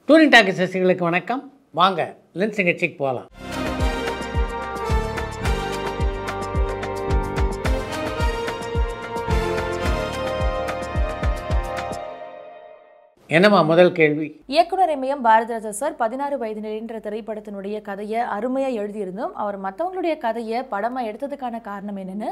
Touring talkie ரசிகர்களுக்கு வணக்கம். வாங்க லென்ஸ் நிகழ்ச்சிக்கு போகலாம். என்னம்மா முதல் கேள்வி? இயக்குனர் எம்எம் பாரதிராஜா சார் 16 வயது நிலைன்ற திரைப்படத்தினுடைய கதையை அருமையாக எழுதியிருந்தோம். அவர் மற்றவங்களுடைய கதையை படமாக எடுத்ததுக்கான காரணம் என்னன்னு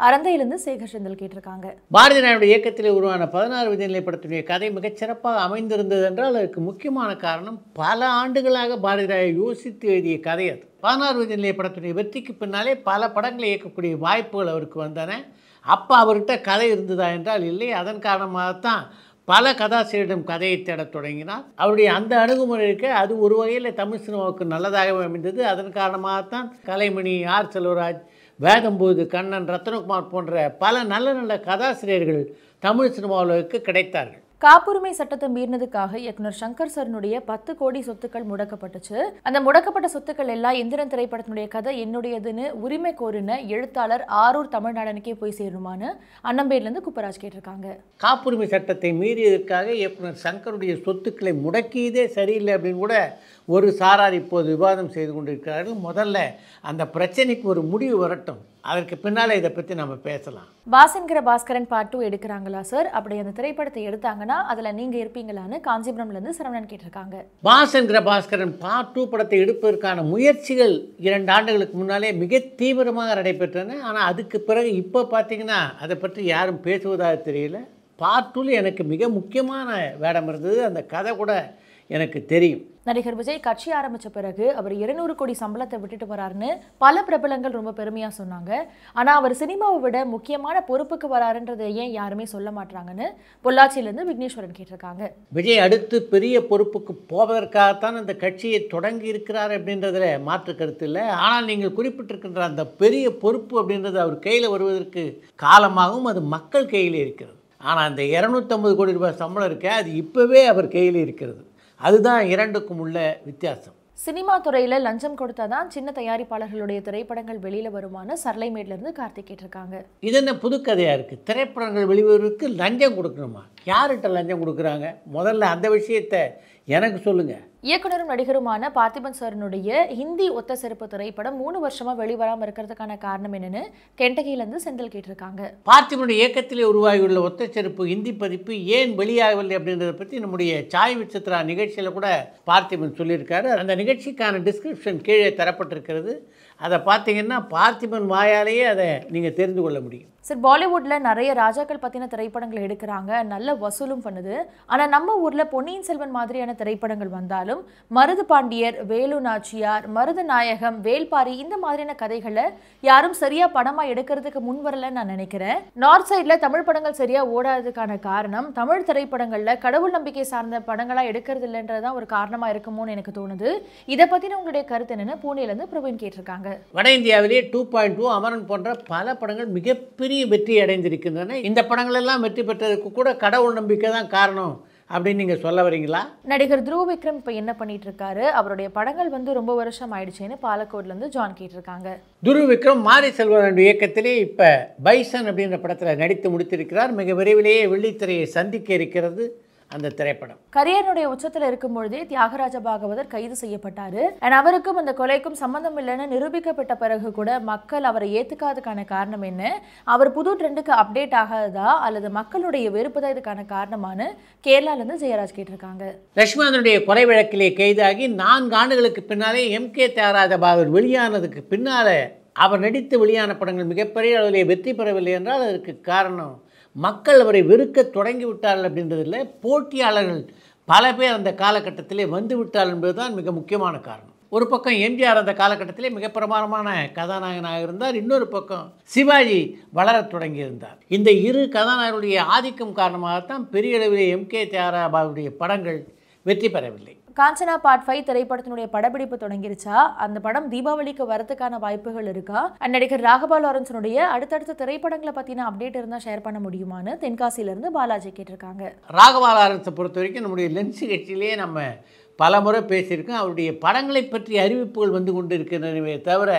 அரந்தையிலிருந்து சேகர் செந்தில் கேட்டிருக்காங்க. பாரதி நாயுடைய இயக்கத்தில் உருவான 16 வயது நிலை படத்தினுடைய கதை மிகச்சிறப்பாக அமைந்திருந்தது என்றால் அதுக்கு முக்கியமான காரணம் பல ஆண்டுகளாக பாரதி ராய் யோசித்து எழுதிய கதை அது. 16 வயது நிலை படத்தினுடைய வெற்றிக்கு பின்னாலே பல படங்களை இயக்கக்கூடிய வாய்ப்புகள் அவருக்கு வந்தன. அப்போ அவர்கிட்ட கதை இருந்ததா என்றால் இல்லை. அதன் காரணமாகத்தான் பல கதாசிரியரிடம் கதையை தேடத் தொடங்கினார். அவருடைய அந்த அணுகுமுறைக்கு அது ஒரு வகையில் தமிழ் சினிமாவுக்கு நல்லதாகவே அமைந்தது. அதன் காரணமாகத்தான் கலைமணி, ஆர் செல்வராஜ், வேதம்பூது, கண்ணன், ரத்னகுமார் போன்ற பல நல்ல நல்ல கதாசிரியர்கள் தமிழ் சினிமாவுக்கு கிடைத்தார்கள். காப்புரிமை சட்டத்தை மீறினதுக்காக இயக்குனர் சங்கர் சாரினுடைய 10 கோடி சொத்துக்கள் முடக்கப்பட்டுச்சு. அந்த முடக்கப்பட்ட சொத்துக்கள் எல்லாம் எந்திரன் திரைப்படத்தினுடைய கதை என்னுடையதுன்னு உரிமை கோரின எழுத்தாளர் ஆரூர் தமிழ்நாடனுக்கே போய் சேருமான்னு அன்னம்பேர்லேருந்து குப்பராஜ் கேட்டிருக்காங்க. காப்புரிமை சட்டத்தை மீறியதற்காக இயக்குனர் சங்கருடைய சொத்துக்களை முடக்கியதே சரியில்லை அப்படின்னு கூட ஒரு சாரார் இப்போது விவாதம் செய்து கொண்டிருக்கிறார்கள். முதல்ல அந்த பிரச்சனைக்கு ஒரு முடிவு வரட்டும், அதற்கு பின்னால் இதை பற்றி நம்ம பேசலாம். பாசன்கிற பாஸ்கரன் பார்ட் 2 எடுக்கிறாங்களா சார்? அப்படி அந்த திரைப்படத்தை எடுத்தாங்கன்னா அதில் நீங்கள் இருப்பீங்களான்னு காஞ்சிபுரம்லேருந்து சரவணன் கேட்டிருக்காங்க. பாசன்கிற பாஸ்கரன் பார்ட் 2 படத்தை எடுப்பதற்கான முயற்சிகள் 2 ஆண்டுகளுக்கு முன்னாலே மிக தீவிரமாக நடைபெற்றன. ஆனால் அதுக்கு பிறகு இப்போ பார்த்தீங்கன்னா அதை பற்றி யாரும் பேசுவதாக தெரியல. பார்ட் 2 எனக்கு மிக முக்கியமான வேடம் இருந்தது. அந்த கதை கூட எனக்கு தெரியும். நடிகர் விஜய் கட்சி ஆரம்பித்த பிறகு அவர் 200 கோடி சம்பளத்தை விட்டுட்டு வராருன்னு பல பிரபலங்கள் ரொம்ப பெருமையாக சொன்னாங்க. ஆனால் அவர் சினிமாவை விட முக்கியமான பொறுப்புக்கு வராருன்றதை ஏன் யாருமே சொல்ல மாட்டாங்கன்னு பொள்ளாச்சியிலேருந்து விக்னேஸ்வரன் கேட்டிருக்காங்க. விஜய் அடுத்து பெரிய பொறுப்புக்கு போவதற்காகத்தான் அந்த கட்சியை தொடங்கி இருக்கிறார் அப்படின்றதுல மாற்று கருத்து இல்லை. ஆனால் நீங்கள் குறிப்பிட்டிருக்கின்ற அந்த பெரிய பொறுப்பு அப்படின்றது அவர் கையில் வருவதற்கு காலமாகவும் அது மக்கள் கையில் இருக்கிறது. ஆனால் அந்த 250 கோடி ரூபாய் சம்பளம் இருக்க அது இப்போவே அவர் கையில் இருக்கிறது. அதுதான் இரண்டுக்கும் உள்ள வித்தியாசம். சினிமா துறையில் லஞ்சம் கொடுத்தா தான் சின்ன தயாரிப்பாளர்களுடைய திரைப்படங்கள் வெளியில் வருமானு சரளைமேட்லேருந்து கார்த்திக் கேட்டிருக்காங்க. இது என்ன புதுக்கதையாக இருக்குது? திரைப்படங்கள் வெளிவருவதற்கு லஞ்சம் கொடுக்கணுமா? யார்கிட்ட லஞ்சம் கொடுக்குறாங்க? முதல்ல அந்த விஷயத்தை எனக்கு சொல்லுங்கள். இயக்குனரும் நடிகருமான பார்த்திபன் சாரினுடைய ஹிந்தி ஒத்த செருப்பு திரைப்படம் 3 வருஷமாக வெளிவராமல் இருக்கிறதுக்கான காரணம் என்னன்னு கெண்டகியிலேருந்து செந்தில் கேட்டிருக்காங்க. பார்த்திபனுடைய இயக்கத்திலே உருவாகியுள்ள ஒத்த செருப்பு ஹிந்தி பதிப்பு ஏன் வெளியாகவில்லை அப்படின்றத பற்றி நம்முடைய சாய் விசித்ரா நிகழ்ச்சியில் கூட பார்த்திபன் சொல்லியிருக்காரு. அந்த நிகழ்ச்சிக்கான டிஸ்கிரிப்ஷன் கீழே தரப்பட்டிருக்கிறது. அதை பார்த்தீங்கன்னா பார்த்திபன் வாயாலேயே அதை நீங்கள் தெரிந்து கொள்ள முடியும். சார், பாலிவுட்டில் நிறைய ராஜாக்கள் பற்றின திரைப்படங்கள் எடுக்கிறாங்க, நல்ல வசூலும் பண்ணுது. ஆனால் நம்ம ஊரில் பொன்னியின் செல்வன் மாதிரியான திரைப்படங்கள் வந்தாலும் மருது பாண்டியர், வேலு நாச்சியார், மருது நாயகம், வேல்பாரி இந்த மாதிரியான கதைகளை யாரும் சரியாக படமாக எடுக்கிறதுக்கு முன் வரலன்னு நான் நினைக்கிறேன். நார்த் சைடில் தமிழ் படங்கள் சரியாக ஓடாததுக்கான காரணம் தமிழ் திரைப்படங்களில் கடவுள் நம்பிக்கை சார்ந்த படங்களாக எடுக்கிறது இல்லைன்றதான் ஒரு காரணமாக இருக்குமோன்னு எனக்கு தோணுது. இதை பற்றின உங்களுடைய கருத்து என்னென்னு பூனேலேருந்து பிரவீன் கேட்டிருக்காங்க. வட இந்தியாவிலேயே 2.2, அமரன் போன்ற பல படங்கள் மிகப்பெரிய வெற்றி அடைந்திருக்கின்றன. இந்த படங்கள் எல்லாம் வெற்றி பெற்றதுக்கு கூட கடவுள் நம்பிக்கை தான் காரணம் அப்படின்னு நீங்கள் சொல்ல வரீங்களா? நடிகர் துருவ் விக்ரம் இப்போ என்ன பண்ணிட்டு இருக்காரு? அவருடைய படங்கள் ரொம்ப வருஷம் ஆயிடுச்சுன்னு பாலக்கோட்லேருந்து ஜான் கேட்டிருக்காங்க. துருவ் விக்ரம் மாரி செல்வராஜ் இயக்கத்திலே இப்போ பைசன் அப்படின்ற படத்தில் நடித்து முடித்திருக்கிறார். மிக விரைவிலேயே வெள்ளித்திரையை சந்திக்க இருக்கிறது அந்த திரைப்படம். கரியருடைய உச்சத்தில் இருக்கும் பொழுதே தியாகராஜ பாகவதர் கைது செய்யப்பட்டார். அண்ட் அவருக்கும் அந்த கொலைக்கும் சம்பந்தம் இல்லைன்னு நிரூபிக்கப்பட்ட பிறகு கூட மக்கள் அவரை ஏற்றுக்காததுக்கான காரணம் என்ன? அவர் புது ட்ரெண்டுக்கு அப்டேட் ஆகாததா அல்லது மக்களுடைய வெறுப்பு தான் இதுக்கான காரணமானு கேரளாலேருந்து ஜெயராஜ் கேட்டிருக்காங்க. லட்சுமணனுடைய கொலை வழக்கிலே கைதாகி 4 ஆண்டுகளுக்கு பின்னாலே எம்கே தியாகராஜ பாகவதர் வெளியானதுக்கு பின்னாலே அவர் நடித்து வெளியான படங்கள் மிகப்பெரிய அளவிலே வெற்றி பெறவில்லை என்றால் அதற்கு காரணம் மக்கள் அவரை வெறுக்க தொடங்கி விட்டார்கள் அப்படின்றதில் போட்டியாளர்கள் பல பேர் அந்த காலகட்டத்திலே வந்து விட்டார்கள் என்பதுதான் மிக முக்கியமான காரணம். ஒரு பக்கம் எம்ஜிஆர் அந்த காலகட்டத்திலே மிக பிரமாதமான கதாநாயகனாக இருந்தார். இன்னொரு பக்கம் சிவாஜி வளரத் தொடங்கியிருந்தார். இந்த இரு கதாநாயகருடைய ஆதிக்கம் காரணமாகத்தான் பெரிய அளவிலே எம்கே தியாகராஜாவுடைய படங்கள் வெற்றி பெறவில்லை. காஞ்சனா பார்ட் 5 திரைப்படத்தினுடைய படப்பிடிப்பு தொடங்கிருச்சா? அந்த படம் தீபாவளிக்கு வரதுக்கான வாய்ப்புகள் இருக்கா? நடிகர் ராகவா லாரன்ஸனுடைய அடுத்தடுத்த திரைப்படங்களை பற்றின அப்டேட் இருந்தால் ஷேர் பண்ண முடியுமான்னு தென்காசியிலேருந்து பாலாஜி கேட்டிருக்காங்க. ராகவா லாரன்ஸை பொறுத்த வரைக்கும் நம்முடைய லென்ஸ் கட்சியிலே நம்ம பல முறை பேசியிருக்கோம். அவருடைய படங்களை பற்றி அறிவிப்புகள் வந்து கொண்டு இருக்கின்றனவே தவிர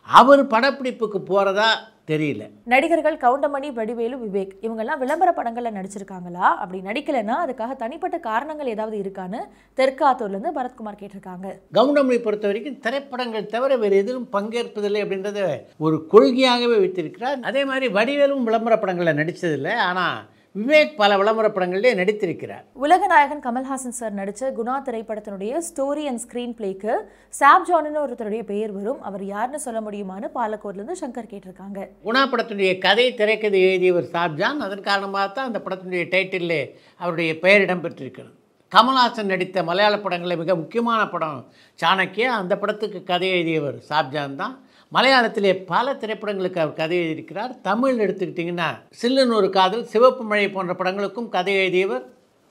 அவர் படப்பிடிப்புக்கு போகிறதா தெரியல. நடிகர்கள் கவுண்டமணி, வடிவேலு, விவேக் இவங்கெல்லாம் விளம்பர படங்களில் நடிச்சிருக்காங்களா? அப்படி நடிக்கலைன்னா அதுக்காக தனிப்பட்ட காரணங்கள் ஏதாவது இருக்கான்னு தெற்காத்தூர்லேருந்து பரத்குமார் கேட்டிருக்காங்க. கவுண்டமணி பொறுத்த வரைக்கும் திரைப்படங்கள் தவிர வேறு எதிலும் பங்கேற்பதில்லை அப்படின்றத ஒரு கொள்கையாகவே வைத்திருக்கிறார். அதே மாதிரி வடிவேலும் விளம்பர படங்களில் நடித்ததில்லை, ஆனால் விவேக் பல விளம்பர படங்களிலே நடித்திருக்கிறார். உலக நாயகன் கமல்ஹாசன் சார் நடித்த குணா திரைப்படத்தினுடைய ஸ்டோரி அண்ட் ஸ்க்ரீன் பிளேக்கு சாப் ஜான்னு ஒருத்தருடைய பெயர் வரும். அவர் யாருன்னு சொல்ல முடியுமான்னு பாலக்கோட்லேருந்து சங்கர் கேட்டிருக்காங்க. குணா படத்தினுடைய கதை திரைக்கதை எழுதியவர் சாப் ஜான். அதன் காரணமாக தான் அந்த படத்தினுடைய டைட்டிலே அவருடைய பெயர் இடம்பெற்றிருக்கிறது. கமல்ஹாசன் நடித்த மலையாள படங்களில் மிக முக்கியமான படம் சாணக்கியா. அந்த படத்துக்கு கதை எழுதியவர் சாப் ஜான் தான். மலையாளத்திலே பல திரைப்படங்களுக்கு அவர் கதை எழுதியிருக்கிறார். தமிழ் எடுத்துக்கிட்டிங்கன்னா சில்லுன்னு ஒரு காதல், சிவப்பு மழை போன்ற படங்களுக்கும் கதை எழுதியவர்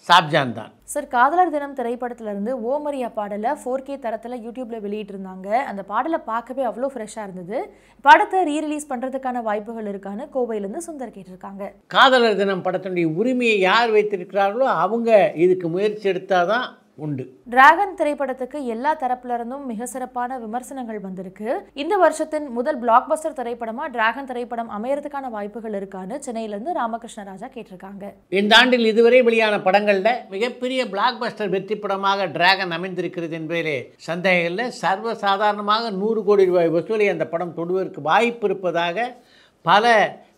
சாப் ஜான் தான். சார், காதலர் தினம் திரைப்படத்திலிருந்து ஓமரியா பாடலை 4K தரத்தில் யூடியூப்பில் வெளியிட்டிருந்தாங்க. அந்த பாடலை பார்க்கவே அவ்வளோ ஃப்ரெஷ்ஷாக இருந்தது. படத்தை ரீரிலீஸ் பண்ணுறதுக்கான வாய்ப்புகள் இருக்கான்னு கோவையிலேருந்து சுந்தர் கேட்டிருக்காங்க. காதலர் தினம் படத்தினுடைய உரிமையை யார் வைத்திருக்கிறார்களோ அவங்க இதுக்கு முயற்சி எடுத்தால் தான் உண்டு. டிராகன் திரைப்படத்துக்கு எல்லா தரப்புல இருந்தும் மிக சிறப்பான விமர்சனங்கள் வந்திருக்கு. இந்த வருஷத்தின் முதல் பிளாக் பஸ்டர் திரைப்படமா டிராகன் திரைப்படம் அமையறதுக்கான வாய்ப்புகள் இருக்கான்னு சென்னையிலிருந்து ராமகிருஷ்ண ராஜா கேட்டிருக்காங்க. இந்த ஆண்டில் இதுவரை வெளியான படங்கள்ல மிகப்பெரிய பிளாக் பஸ்டர் வெற்றி படமாக டிராகன் அமைந்திருக்கிறது என்பதிலே சந்தேகம் இல்லை. சர்வசாதாரணமாக 100 கோடி ரூபாய் வசூலை அந்த படம் தொடுவதற்கு வாய்ப்பு இருப்பதாக பல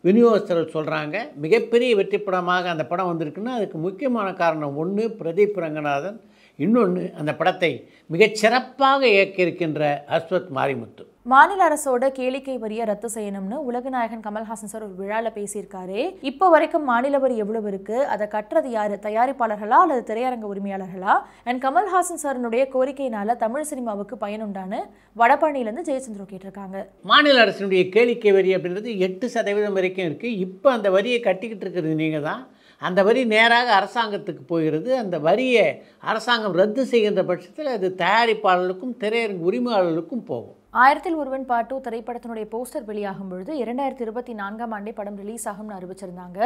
விநியோகஸ்தர்கள் சொல்கிறாங்க. மிகப்பெரிய வெற்றி படமாக அந்த படம் வந்திருக்குன்னா அதுக்கு முக்கியமான காரணம் ஒன்று பிரதீப் ரங்கநாதன், இன்னொன்று அந்த படத்தை மிகச்சிறப்பாக இயக்கியிருக்கின்ற அஸ்வத் மாரிமுத்து. மாநில அரசோட கேளிக்கை வரியை ரத்து செய்யணும்னு உலக நாயகன் கமல்ஹாசன் சார் ஒரு விழாவில் பேசியிருக்காரு. இப்போ வரைக்கும் மாநில வரி எவ்வளவு இருக்கு, அதை கட்டுறது யாரு, தயாரிப்பாளர்களா அல்லது திரையரங்க உரிமையாளர்களா? அண்ட் கமல்ஹாசன் சாரினுடைய கோரிக்கையினால தமிழ் சினிமாவுக்கு பயனுண்டான்னு வடபழனியிலேருந்து ஜெயச்சந்திரன் கேட்டிருக்காங்க. மாநில அரசினுடைய கேளிக்கை வரி அப்படின்றது 8% வரைக்கும் இருக்குது. இப்போ அந்த வரியை கட்டிக்கிட்டு இருக்கிறது நீங்கள் தான். அந்த வரி நேராக அரசாங்கத்துக்கு போகிறது. அந்த வரியை அரசாங்கம் ரத்து செய்கின்ற பட்சத்தில் அது தயாரிப்பாளர்களுக்கும் திரையரங்கு உரிமையாளர்களுக்கும் போகும். 1000 ஒருவன் பார்ட் 2 திரைப்படத்தினுடைய போஸ்டர் வெளியாகும் பொழுது 2024ஆம் ஆண்டே படம் ரிலீஸ் ஆகும்னு அறிவிச்சிருந்தாங்க.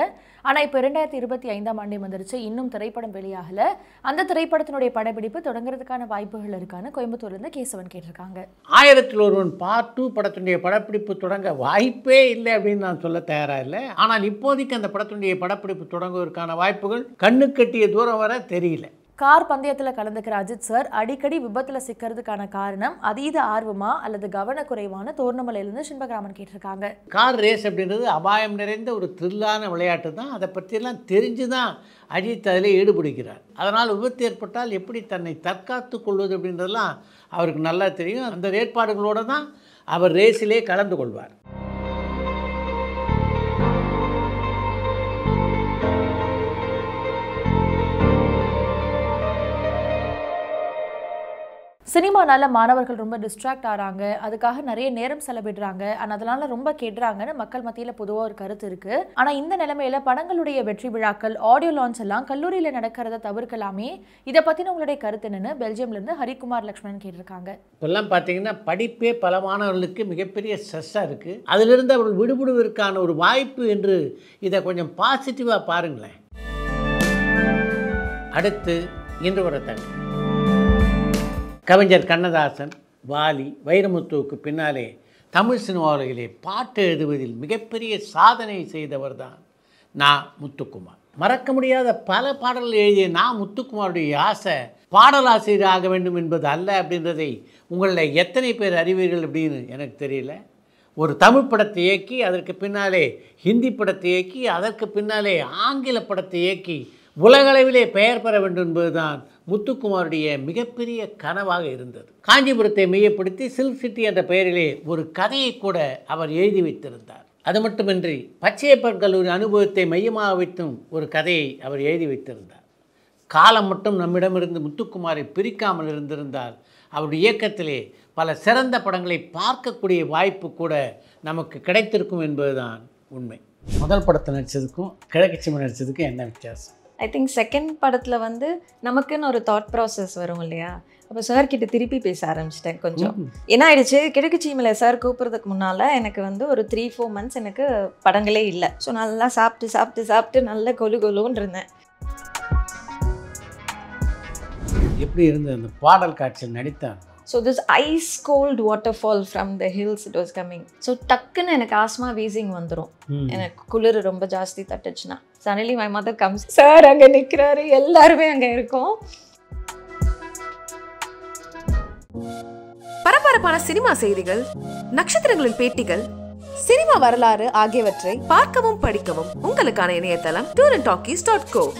ஆனால் இப்போ 2025ஆம் ஆண்டே வந்துருச்சு, இன்னும் திரைப்படம் வெளியாகலை. அந்த திரைப்படத்தினுடைய படப்பிடிப்பு தொடங்குறதுக்கான வாய்ப்புகள் இருக்கான்னு கோயம்புத்தூர்லேருந்து கேசவன் கேட்டிருக்காங்க. 1000 ஒருவன் பார்ட் 2 படத்தினுடைய படப்பிடிப்பு தொடங்க வாய்ப்பே இல்லை அப்படின்னு நான் சொல்ல தயாராக இல்லை. ஆனால் இப்போதைக்கு அந்த படத்தினுடைய படப்பிடிப்பு தொடங்குவதற்கான வாய்ப்புகள் கண்ணு கட்டிய தூரம் வர தெரியல. கார் பந்தயத்தில் கலந்துக்கிற அஜித் சார் அடிக்கடி விபத்தில் சிக்கிறதுக்கான காரணம் அதீத ஆர்வமா அல்லது கவனக்குறைவான தோர்ணமலையிலிருந்து சின்பகிராமன் கேட்டிருக்காங்க. கார் ரேஸ் அப்படின்றது அபாயம் நிறைந்த ஒரு த்ரில்லான விளையாட்டு தான். அதை பற்றியெல்லாம் தெரிஞ்சு தான் அஜித் அதில் ஈடுபடுகிறார். அதனால் விபத்து ஏற்பட்டால் எப்படி தன்னை தற்காத்து கொள்வது அப்படின்றதெல்லாம் அவருக்கு நல்லா தெரியும். அந்த ஏற்பாடுகளோடு தான் அவர் ரேஸிலே கலந்து கொள்வார். சினிமானால மாணவர்கள் ரொம்ப டிஸ்ட்ராக்ட் ஆகிறாங்க, அதுக்காக நிறைய நேரம் செலவிடுறாங்க, ஆனால் அதனால ரொம்ப கெடுறாங்கன்னு மக்கள் மத்தியில் பொதுவாக ஒரு கருத்து இருக்குது. ஆனால் இந்த நிலைமையில படங்களுடைய வெற்றி விழாக்கள், ஆடியோ லான்ச் எல்லாம் கல்லூரியில் நடக்கிறத தவிர்க்கலாமே, இதை பற்றின உங்களுடைய கருத்து என்னன்னு பெல்ஜியம்லேருந்து ஹரிகுமார் லக்ஷ்மணன் கேட்டிருக்காங்க. இப்பெல்லாம் பார்த்தீங்கன்னா படிப்பே பல மாணவர்களுக்கு மிகப்பெரிய ஸ்ட்ரெஸ்ஸாக இருக்குது. அதிலிருந்து அவர்கள் விடுபடுவதற்கான ஒரு வாய்ப்பு என்று இதை கொஞ்சம் பாசிட்டிவாக பாருங்களேன். அடுத்து இன்று ஒரு தகவல். கவிஞர் கண்ணதாசன், வாலி, வைரமுத்துவுக்கு பின்னாலே தமிழ் சினிமாவிலே பாட்டு எழுதுவதில் மிகப்பெரிய சாதனை செய்தவர் தான் நா. முத்துக்குமார். மறக்க முடியாத பல பாடல்கள் எழுதிய நா. முத்துக்குமாருடைய ஆசை பாடலாசிரியர் ஆக வேண்டும் என்பது அல்ல அப்படின்றதை உங்களில் எத்தனை பேர் அறிவீர்கள் அப்படின்னு எனக்கு தெரியல. ஒரு தமிழ் படத்தை இயக்கி அதற்கு பின்னாலே ஹிந்தி படத்தை இயக்கி அதற்கு பின்னாலே ஆங்கில படத்தை இயக்கி உலகளவிலே பெயர் பெற வேண்டும் என்பதுதான் முத்துக்குமாருடைய மிகப்பெரிய கனவாக இருந்தது. காஞ்சிபுரத்தை மையப்படுத்தி சில்க் சிட்டி என்ற பெயரிலே ஒரு கதையை கூட அவர் எழுதி வைத்திருந்தார். அது மட்டுமின்றி பச்சையப்பர் கல்லூரி அனுபவத்தை மையமாக வைத்தும் ஒரு கதையை அவர் எழுதி வைத்திருந்தார். காலம் மட்டும் நம்மிடமிருந்து முத்துக்குமாரை பிரிக்காமல் இருந்திருந்தால் அவருடைய இயக்கத்திலே பல சிறந்த படங்களை பார்க்கக்கூடிய வாய்ப்பு கூட நமக்கு கிடைத்திருக்கும் என்பதுதான் உண்மை. முதல் படத்தை நடித்ததுக்கும் கிழக்கு சிம்ம நடித்ததுக்கும் என்ன வித்தியாசம்? ஐ திங்க் செகண்ட் படத்தில் வந்து நமக்குன்னு ஒரு தாட் ப்ராசஸ் வரும் இல்லையா, அப்போ சார்கிட்ட திருப்பி பேச ஆரம்பிச்சிட்டேன் கொஞ்சம். என்ன ஆயிடுச்சு, கிழக்கு சீமையில் சார் கூப்பிட்றதுக்கு முன்னால் எனக்கு வந்து ஒரு 3-4 months எனக்கு படங்களே இல்லை. ஸோ நல்லா சாப்பிட்டு நல்லா கொலுன்னு இருந்தேன். எப்படி இருந்தது அந்த பாடல் காட்சியில் நடித்தார்? So this is cold water fall from the hills it was coming. So டக்குன்னு எனக்கு ஆஸ்மா வீசிங் வந்துடும். எனக்கு குளிர் ரொம்ப ஜாஸ்தி தட்டுச்சுன்னா. Suddenly my mother comes, sir அங்கே நிற்கிறாரு, எல்லாருமே அங்கே இருக்கோம். பரபரப்பான சினிமா செய்திகள், நட்சத்திரங்களின் பேட்டிகள், சினிமா வரலாறு ஆகியவற்றை பார்க்கவும் படிக்கவும் உங்களுக்கான இணையதளம் tourantalkies.co.